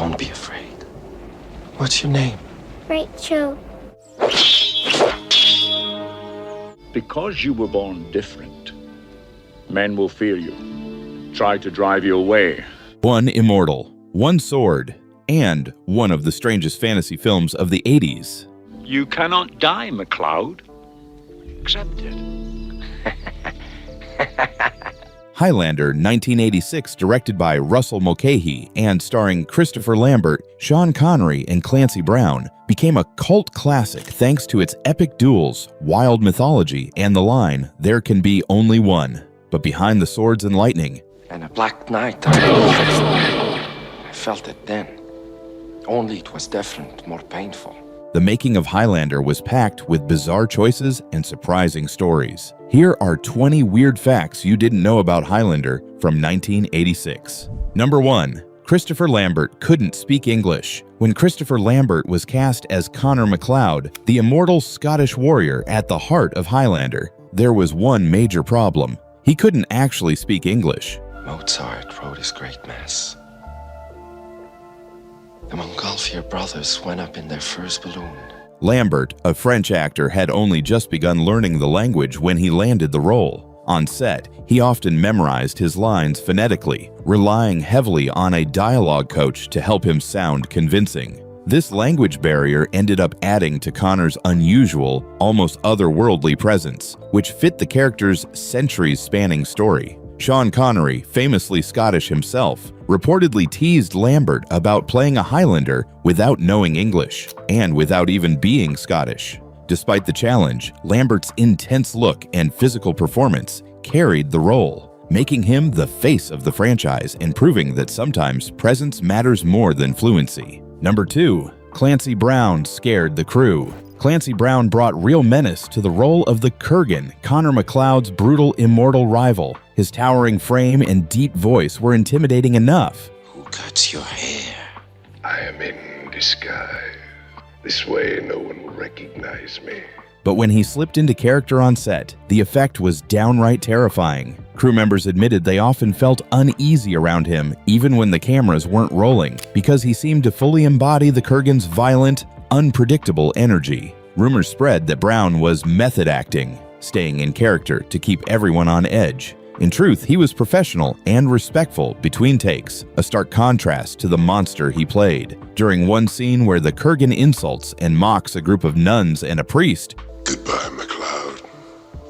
Don't be afraid. What's your name? Rachel. Because you were born different, men will fear you, try to drive you away. One immortal, one sword, and one of the strangest fantasy films of the 80s. You cannot die, MacLeod. Accept it. Highlander 1986, directed by Russell Mulcahy and starring Christopher Lambert, Sean Connery, and Clancy Brown, became a cult classic thanks to its epic duels, wild mythology, and the line, "There can be only one." But behind the swords and lightning, And a black night, I felt it then. Only it was different, more painful. the making of Highlander was packed with bizarre choices and surprising stories. Here are 20 weird facts you didn't know about Highlander from 1986. Number 1. Christopher Lambert couldn't speak English. When Christopher Lambert was cast as Connor MacLeod, the immortal Scottish warrior at the heart of Highlander, there was one major problem. He couldn't actually speak English. Mozart wrote his great mass. The Montgolfier brothers went up in their first balloon. Lambert, a French actor, had only just begun learning the language when he landed the role. On set, he often memorized his lines phonetically, relying heavily on a dialogue coach to help him sound convincing. This language barrier ended up adding to Connor's unusual, almost otherworldly presence, which fit the character's centuries-spanning story. Sean Connery, famously Scottish himself, reportedly teased Lambert about playing a Highlander without knowing English, and without even being Scottish. Despite the challenge, Lambert's intense look and physical performance carried the role, making him the face of the franchise and proving that sometimes presence matters more than fluency. Number 2. Clancy Brown scared the crew. Clancy Brown brought real menace to the role of the Kurgan, Connor MacLeod's brutal, immortal rival. His towering frame and deep voice were intimidating enough. Who cuts your hair? I am in disguise. This way, no one will recognize me. But when he slipped into character on set, the effect was downright terrifying. Crew members admitted they often felt uneasy around him, even when the cameras weren't rolling, because he seemed to fully embody the Kurgan's violent, unpredictable energy. Rumors spread that Brown was method acting, staying in character to keep everyone on edge. In truth, he was professional and respectful between takes, a stark contrast to the monster he played. During one scene where the Kurgan insults and mocks a group of nuns and a priest, Goodbye, MacLeod.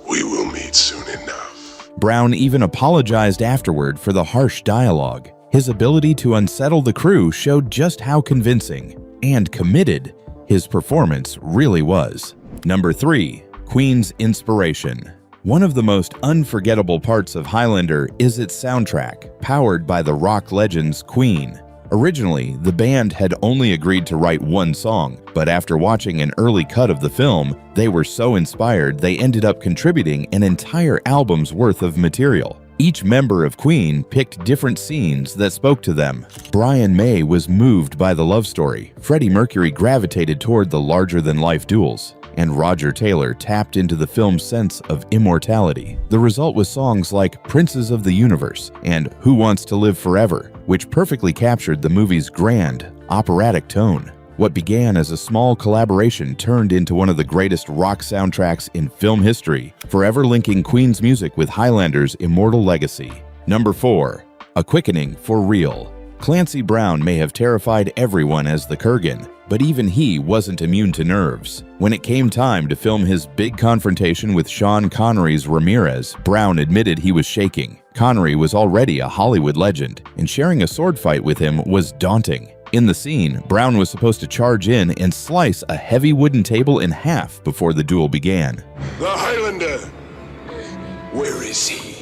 We will meet soon enough. Brown even apologized afterward for the harsh dialogue. His ability to unsettle the crew showed just how convincing and committed his performance really was. Number 3. Queen's inspiration. One of the most unforgettable parts of Highlander is its soundtrack, powered by the rock legends Queen. Originally, the band had only agreed to write one song, but after watching an early cut of the film, they were so inspired they ended up contributing an entire album's worth of material. Each member of Queen picked different scenes that spoke to them. Brian May was moved by the love story, Freddie Mercury gravitated toward the larger-than-life duels, and Roger Taylor tapped into the film's sense of immortality. The result was songs like Princes of the Universe and Who Wants to Live Forever, which perfectly captured the movie's grand, operatic tone. What began as a small collaboration turned into one of the greatest rock soundtracks in film history, forever linking Queen's music with Highlander's immortal legacy. Number 4. A Quickening for Real. Clancy Brown may have terrified everyone as the Kurgan, but even he wasn't immune to nerves. When it came time to film his big confrontation with Sean Connery's Ramirez, Brown admitted he was shaking. Connery was already a Hollywood legend, and sharing a sword fight with him was daunting. In the scene, Brown was supposed to charge in and slice a heavy wooden table in half before the duel began. The Highlander! Where is he?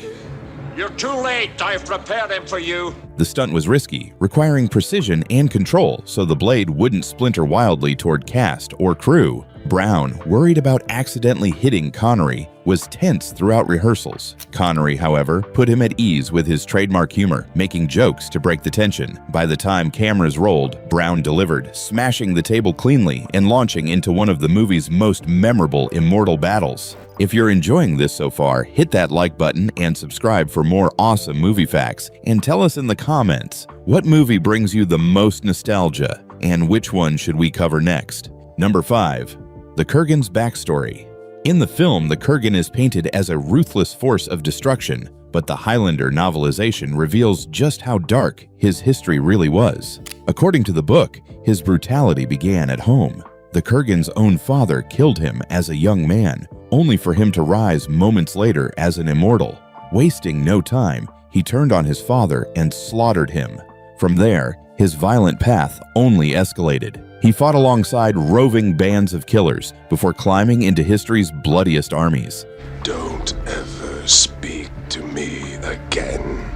You're too late. I've prepared him for you. The stunt was risky, requiring precision and control so the blade wouldn't splinter wildly toward cast or crew. Brown, worried about accidentally hitting Connery, was tense throughout rehearsals. Connery, however, put him at ease with his trademark humor, making jokes to break the tension. By the time cameras rolled, Brown delivered, smashing the table cleanly and launching into one of the movie's most memorable immortal battles. If you're enjoying this so far, hit that like button and subscribe for more awesome movie facts, and tell us in the comments, what movie brings you the most nostalgia, and which one should we cover next? Number 5. The Kurgan's backstory. In the film, the Kurgan is painted as a ruthless force of destruction, but the Highlander novelization reveals just how dark his history really was. According to the book, his brutality began at home. The Kurgan's own father killed him as a young man, only for him to rise moments later as an immortal. Wasting no time, he turned on his father and slaughtered him. From there, his violent path only escalated. He fought alongside roving bands of killers before climbing into history's bloodiest armies. Don't ever speak to me again.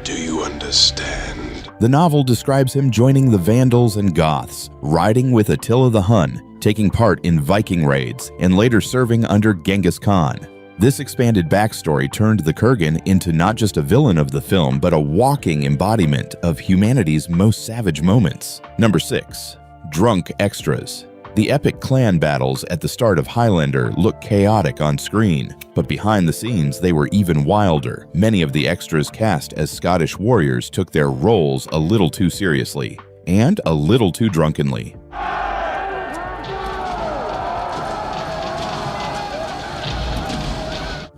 Do you understand? The novel describes him joining the Vandals and Goths, riding with Attila the Hun, taking part in Viking raids, and later serving under Genghis Khan. This expanded backstory turned the Kurgan into not just a villain of the film, but a walking embodiment of humanity's most savage moments. Number 6. Drunk extras. The epic clan battles at the start of Highlander look chaotic on screen, but behind the scenes they were even wilder. Many of the extras cast as Scottish warriors took their roles a little too seriously, and a little too drunkenly.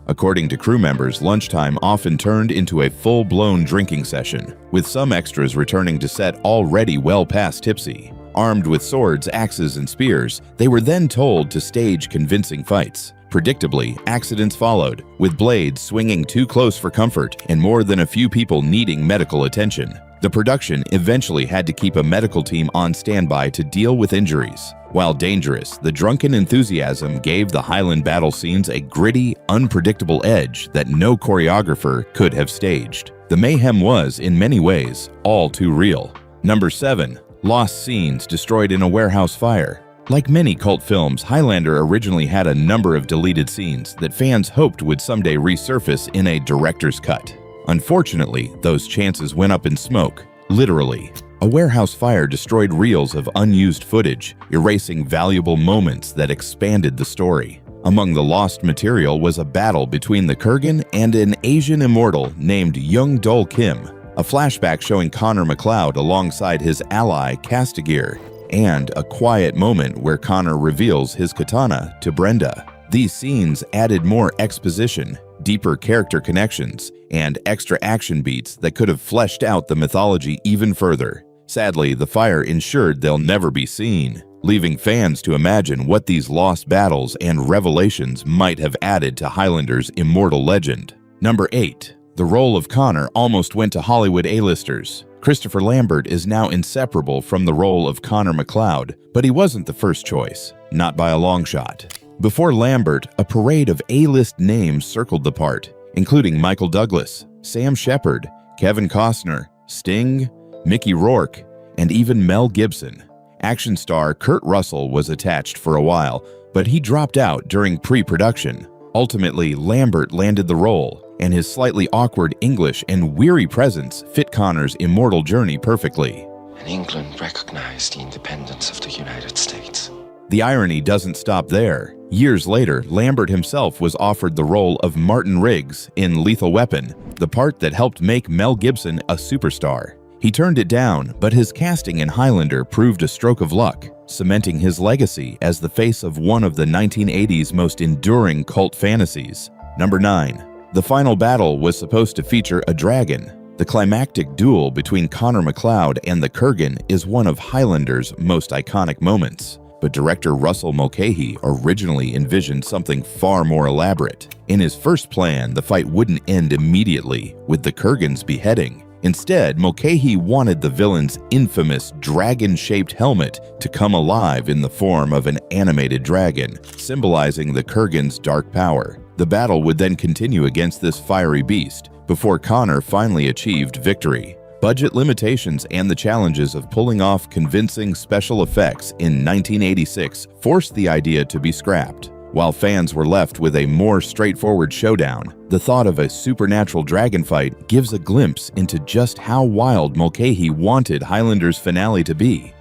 According to crew members, lunchtime often turned into a full-blown drinking session, with some extras returning to set already well past tipsy. Armed with swords, axes, and spears, they were then told to stage convincing fights. Predictably, accidents followed, with blades swinging too close for comfort and more than a few people needing medical attention. The production eventually had to keep a medical team on standby to deal with injuries. While dangerous, the drunken enthusiasm gave the Highland battle scenes a gritty, unpredictable edge that no choreographer could have staged. The mayhem was, in many ways, all too real. Number 7. Lost scenes destroyed in a warehouse fire. Like many cult films, Highlander originally had a number of deleted scenes that fans hoped would someday resurface in a director's cut. Unfortunately, those chances went up in smoke, literally. A warehouse fire destroyed reels of unused footage, erasing valuable moments that expanded the story. Among the lost material was a battle between the Kurgan and an Asian immortal named Young Dol Kim, a flashback showing Connor MacLeod alongside his ally Castigir, and a quiet moment where Connor reveals his katana to Brenda. These scenes added more exposition, deeper character connections, and extra action beats that could have fleshed out the mythology even further. Sadly, the fire ensured they'll never be seen, leaving fans to imagine what these lost battles and revelations might have added to Highlander's immortal legend. Number 8. The role of Connor almost went to Hollywood A-listers. Christopher Lambert is now inseparable from the role of Connor MacLeod, but he wasn't the first choice, not by a long shot. Before Lambert, a parade of A-list names circled the part, including Michael Douglas, Sam Shepard, Kevin Costner, Sting, Mickey Rourke, and even Mel Gibson. Action star Kurt Russell was attached for a while, but he dropped out during pre-production. Ultimately, Lambert landed the role, and his slightly awkward English and weary presence fit Connor's immortal journey perfectly. And England recognized the independence of the United States. The irony doesn't stop there. Years later, Lambert himself was offered the role of Martin Riggs in Lethal Weapon, the part that helped make Mel Gibson a superstar. He turned it down, but his casting in Highlander proved a stroke of luck, cementing his legacy as the face of one of the 1980s most enduring cult fantasies. Number 9. The final battle was supposed to feature a dragon. The climactic duel between Connor MacLeod and the Kurgan is one of Highlander's most iconic moments. But director Russell Mulcahy originally envisioned something far more elaborate. In his first plan, the fight wouldn't end immediately with the Kurgan's beheading. Instead, Mulcahy wanted the villain's infamous dragon-shaped helmet to come alive in the form of an animated dragon, symbolizing the Kurgan's dark power. The battle would then continue against this fiery beast, before Connor finally achieved victory. Budget limitations and the challenges of pulling off convincing special effects in 1986 forced the idea to be scrapped. While fans were left with a more straightforward showdown, the thought of a supernatural dragon fight gives a glimpse into just how wild Mulcahy wanted Highlander's finale to be.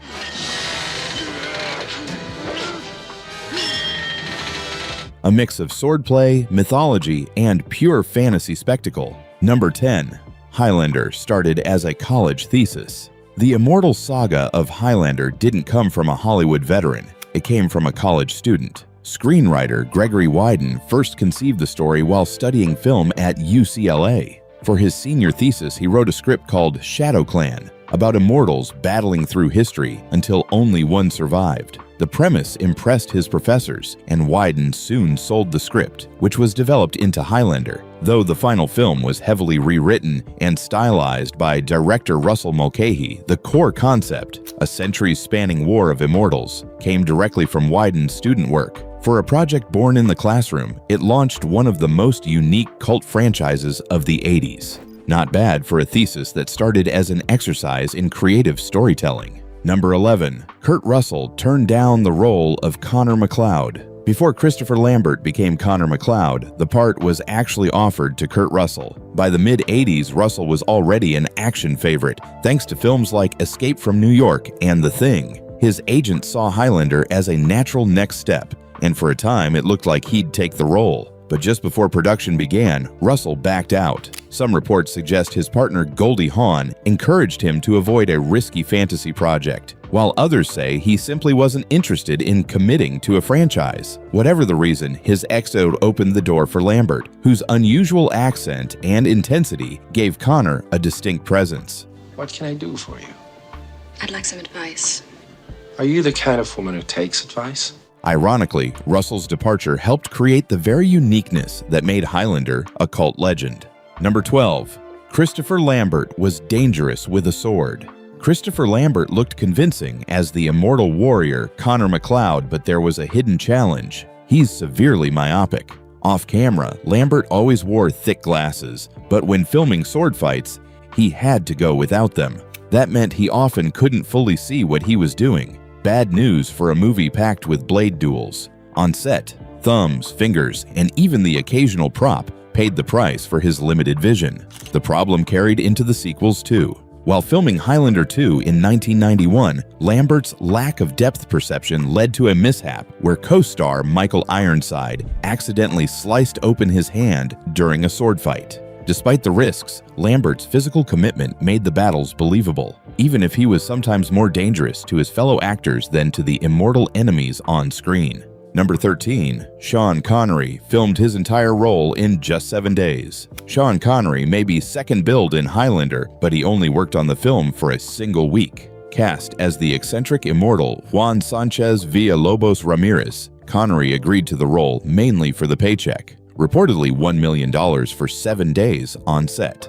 A mix of swordplay, mythology, and pure fantasy spectacle. Number 10. Highlander started as a college thesis. The immortal saga of Highlander didn't come from a Hollywood veteran. It came from a college student. Screenwriter Gregory Wyden first conceived the story while studying film at UCLA. For his senior thesis, he wrote a script called Shadow Clan, about immortals battling through history until only one survived. The premise impressed his professors, and Wyden soon sold the script, which was developed into Highlander, though the final film was heavily rewritten and stylized by director Russell Mulcahy. The core concept, a centuries-spanning war of immortals, came directly from Wyden's student work. For a project born in the classroom, it launched one of the most unique cult franchises of the 80s. Not bad for a thesis that started as an exercise in creative storytelling. Number 11. Kurt Russell turned down the role of Connor MacLeod. Before Christopher Lambert became Connor MacLeod, the part was actually offered to Kurt Russell. By the mid-80s, Russell was already an action favorite, thanks to films like Escape from New York and The Thing. His agent saw Highlander as a natural next step, and for a time it looked like he'd take the role. But just before production began, Russell backed out. Some reports suggest his partner Goldie Hawn encouraged him to avoid a risky fantasy project, while others say he simply wasn't interested in committing to a franchise. Whatever the reason, his exit opened the door for Lambert, whose unusual accent and intensity gave Connor a distinct presence. What can I do for you? I'd like some advice. Are you the kind of woman who takes advice? Ironically, Russell's departure helped create the very uniqueness that made Highlander a cult legend. Number 12. Christopher Lambert was dangerous with a sword. Christopher Lambert looked convincing as the immortal warrior Connor MacLeod, but there was a hidden challenge. He's severely myopic. Off camera, Lambert always wore thick glasses, but when filming sword fights, he had to go without them. That meant he often couldn't fully see what he was doing. Bad news for a movie packed with blade duels. On set, thumbs, fingers, and even the occasional prop paid the price for his limited vision. The problem carried into the sequels too. While filming Highlander 2 in 1991, Lambert's lack of depth perception led to a mishap where co-star Michael Ironside accidentally sliced open his hand during a sword fight. Despite the risks, Lambert's physical commitment made the battles believable, even if he was sometimes more dangerous to his fellow actors than to the immortal enemies on screen. Number 13. Sean Connery filmed his entire role in just 7 days. Sean Connery may be second billed in Highlander, but he only worked on the film for a single week. Cast as the eccentric immortal Juan Sanchez Villalobos Ramirez, Connery agreed to the role mainly for the paycheck. Reportedly $1 million for 7 days on set.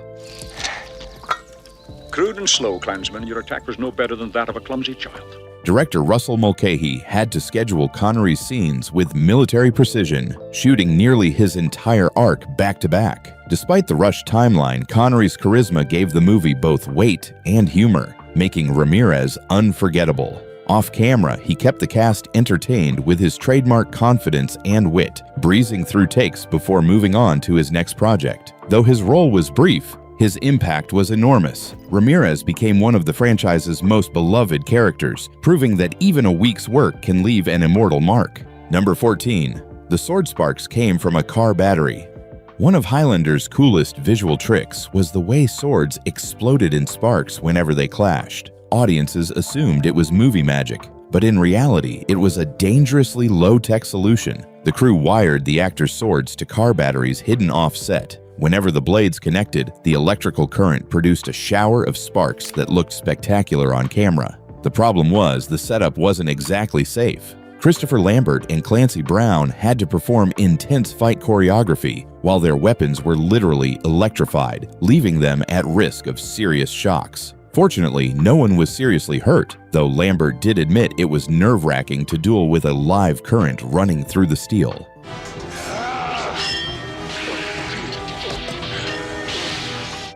Crude and slow, clansman, your attack was no better than that of a clumsy child. Director Russell Mulcahy had to schedule Connery's scenes with military precision, shooting nearly his entire arc back-to-back. Despite the rushed timeline, Connery's charisma gave the movie both weight and humor, making Ramirez unforgettable. Off-camera, he kept the cast entertained with his trademark confidence and wit, breezing through takes before moving on to his next project. Though his role was brief, his impact was enormous. Ramirez became one of the franchise's most beloved characters, proving that even a week's work can leave an immortal mark. Number 14. The sword sparks came from a car battery. One of Highlander's coolest visual tricks was the way swords exploded in sparks whenever they clashed. Audiences assumed it was movie magic, but in reality, it was a dangerously low-tech solution. The crew wired the actors' swords to car batteries hidden off-set. Whenever the blades connected, the electrical current produced a shower of sparks that looked spectacular on camera. The problem was, the setup wasn't exactly safe. Christopher Lambert and Clancy Brown had to perform intense fight choreography, while their weapons were literally electrified, leaving them at risk of serious shocks. Fortunately, no one was seriously hurt, though Lambert did admit it was nerve-wracking to duel with a live current running through the steel.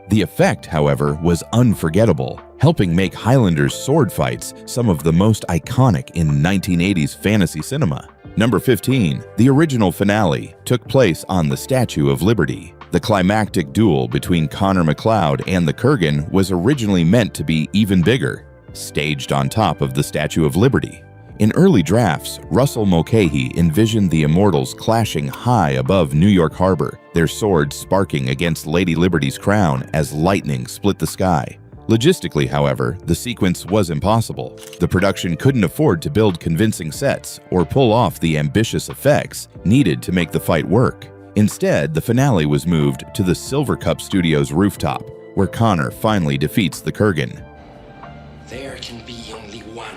The effect, however, was unforgettable, helping make Highlander's sword fights some of the most iconic in 1980s fantasy cinema. Number 15. The original finale took place on the Statue of Liberty. The climactic duel between Connor MacLeod and the Kurgan was originally meant to be even bigger, staged on top of the Statue of Liberty. In early drafts, Russell Mulcahy envisioned the Immortals clashing high above New York Harbor, their swords sparking against Lady Liberty's crown as lightning split the sky. Logistically, however, the sequence was impossible. The production couldn't afford to build convincing sets or pull off the ambitious effects needed to make the fight work. Instead, the finale was moved to the Silver Cup Studios rooftop, where Connor finally defeats the Kurgan. There can be only one.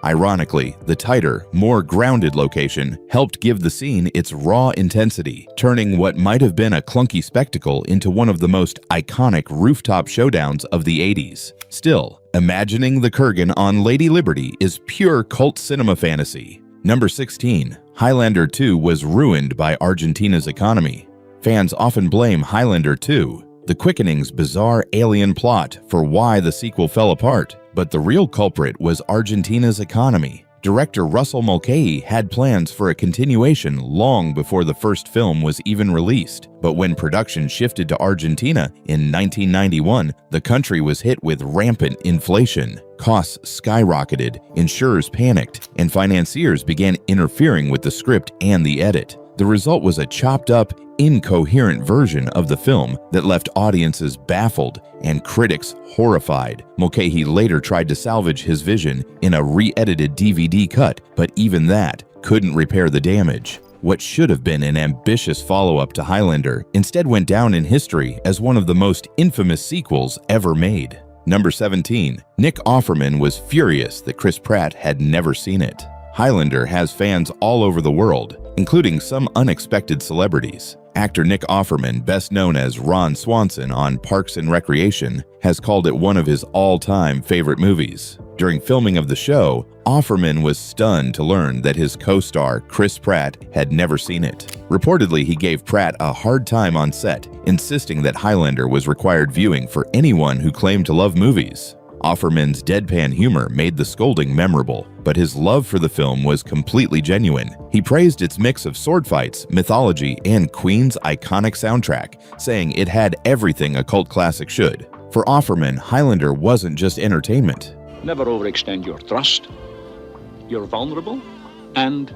Ironically, the tighter, more grounded location helped give the scene its raw intensity, turning what might have been a clunky spectacle into one of the most iconic rooftop showdowns of the 80s. Still, imagining the Kurgan on Lady Liberty is pure cult cinema fantasy. Number 16. Highlander 2 was ruined by Argentina's economy. Fans often blame Highlander 2, The Quickening's bizarre alien plot, for why the sequel fell apart. But the real culprit was Argentina's economy. Director Russell Mulcahy had plans for a continuation long before the first film was even released. But when production shifted to Argentina in 1991, the country was hit with rampant inflation. Costs skyrocketed, insurers panicked, and financiers began interfering with the script and the edit. The result was a chopped-up, incoherent version of the film that left audiences baffled and critics horrified. Mulcahy later tried to salvage his vision in a re-edited DVD cut, but even that couldn't repair the damage. What should have been an ambitious follow-up to Highlander instead went down in history as one of the most infamous sequels ever made. Number 17. Nick Offerman was furious that Chris Pratt had never seen it. Highlander has fans all over the world, including some unexpected celebrities. Actor Nick Offerman, best known as Ron Swanson on Parks and Recreation, has called it one of his all-time favorite movies. During filming of the show, Offerman was stunned to learn that his co-star, Chris Pratt, had never seen it. Reportedly, he gave Pratt a hard time on set, insisting that Highlander was required viewing for anyone who claimed to love movies. Offerman's deadpan humor made the scolding memorable, but his love for the film was completely genuine. He praised its mix of sword fights, mythology, and Queen's iconic soundtrack, saying it had everything a cult classic should. For Offerman, Highlander wasn't just entertainment. Never overextend your thrust. You're vulnerable and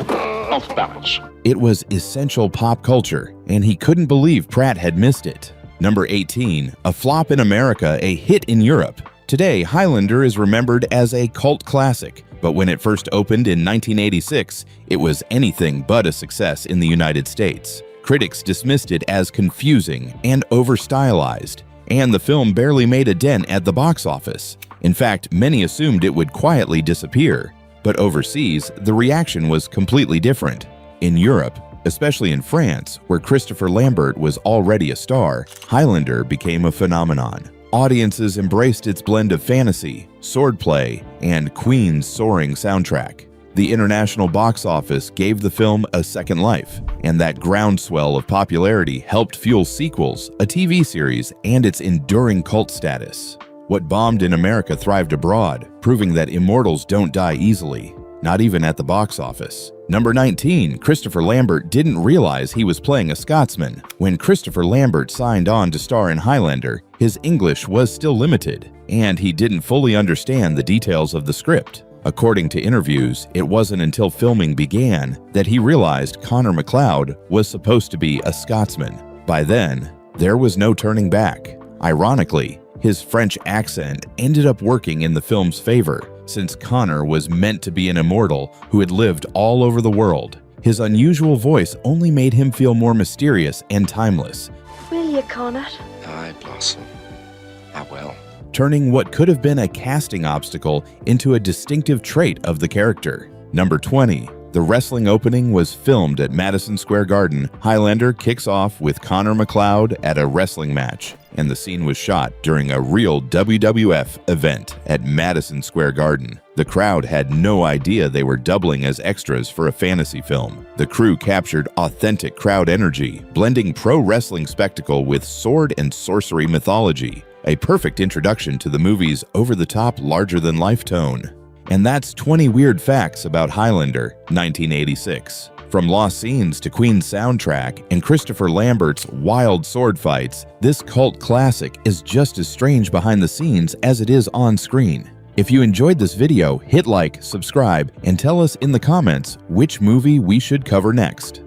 off balance. It was essential pop culture, and he couldn't believe Pratt had missed it. Number 18. A flop in America, a hit in Europe. Today, Highlander is remembered as a cult classic, but when it first opened in 1986, it was anything but a success in the United States. Critics dismissed it as confusing and over-stylized, and the film barely made a dent at the box office. In fact, many assumed it would quietly disappear. But overseas, the reaction was completely different. In Europe, especially in France, where Christopher Lambert was already a star, Highlander became a phenomenon. Audiences embraced its blend of fantasy, swordplay, and Queen's soaring soundtrack. The international box office gave the film a second life, and that groundswell of popularity helped fuel sequels, a TV series, and its enduring cult status. What bombed in America thrived abroad, proving that immortals don't die easily, not even at the box office. Number 19. Christopher Lambert didn't realize he was playing a Scotsman. When Christopher Lambert signed on to star in Highlander, his English was still limited, and he didn't fully understand the details of the script. According to interviews, it wasn't until filming began that he realized Connor MacLeod was supposed to be a Scotsman. By then, there was no turning back. Ironically, his French accent ended up working in the film's favor, since Connor was meant to be an immortal who had lived all over the world. His unusual voice only made him feel more mysterious and timeless. Will you, Connor? Aye, Blossom. I will. Turning what could have been a casting obstacle into a distinctive trait of the character. Number 20. The wrestling opening was filmed at Madison Square Garden. Highlander kicks off with Connor MacLeod at a wrestling match, and the scene was shot during a real WWF event at Madison Square Garden. The crowd had no idea they were doubling as extras for a fantasy film. The crew captured authentic crowd energy, blending pro wrestling spectacle with sword and sorcery mythology, a perfect introduction to the movie's over-the-top, larger-than-life tone. And that's 20 weird facts about Highlander, 1986. From lost scenes to Queen's soundtrack and Christopher Lambert's wild sword fights, this cult classic is just as strange behind the scenes as it is on screen. If you enjoyed this video, hit like, subscribe, and tell us in the comments which movie we should cover next.